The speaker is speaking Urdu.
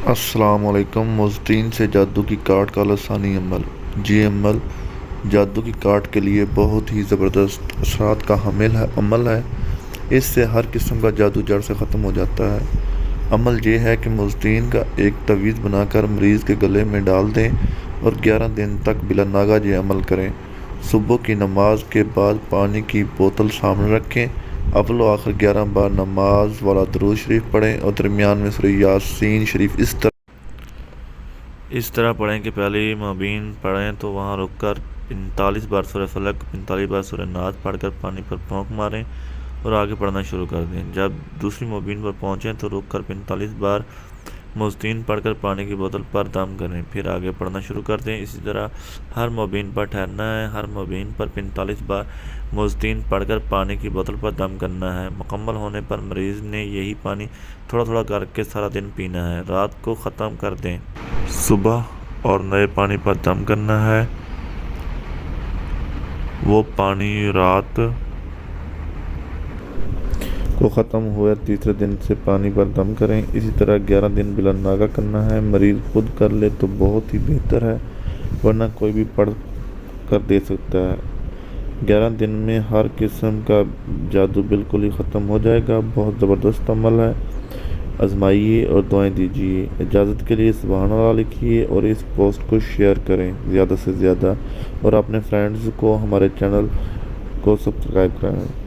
السلام علیکم۔ مزدین سے جادو کی کارڈ کا لسانی عمل۔ یہ عمل جادو کی کارڈ کے لیے بہت ہی زبردست اثرات کا عمل ہے۔ اس سے ہر قسم کا جادو جڑ سے ختم ہو جاتا ہے۔ عمل یہ ہے کہ مزدین کا ایک تعویذ بنا کر مریض کے گلے میں ڈال دیں اور 11 دن تک بلا ناغہ یہ عمل کریں۔ صبح کی نماز کے بعد پانی کی بوتل سامنے رکھیں، اول و آخر 11 بار نماز والا درود شریف پڑھیں اور درمیان میں سورہ یاسین شریف اس طرح پڑھیں کہ پہلی مبین پڑھیں تو وہاں رک کر 45 بار سورہ فلق، 45 بار سورہ ناس پڑھ کر پانی پر پھونک ماریں اور آگے پڑھنا شروع کر دیں۔ جب دوسری مبین پر پہنچیں تو رک کر 45 بار مزدین پڑھ کر پانی کی بوتل پر دم کریں، پھر آگے پڑھنا شروع کر دیں۔ اسی طرح ہر مبین پر ٹھہرنا ہے، ہر مبین پر 45 بار مزدین پڑھ کر پانی کی بوتل پر دم کرنا ہے۔ مکمل ہونے پر مریض نے یہی پانی تھوڑا تھوڑا کر کے سارا دن پینا ہے، رات کو ختم کر دیں۔ صبح اور نئے پانی پر دم کرنا ہے، وہ پانی رات کو ختم ہوئے تیسرے دن سے پانی پر دم کریں۔ اسی طرح 11 دن بلا ناغہ کرنا ہے۔ مریض خود کر لے تو بہت ہی بہتر ہے، ورنہ کوئی بھی پڑھ کر دے سکتا ہے۔ 11 دن میں ہر قسم کا جادو بالکل ہی ختم ہو جائے گا۔ بہت زبردست عمل ہے، آزمائیے اور دعائیں دیجیے۔ اجازت کے لیے سبحان اللہ لکھیے اور اس پوسٹ کو شیئر کریں زیادہ سے زیادہ، اور اپنے فرینڈز کو ہمارے چینل کو سبسکرائب کرائیں۔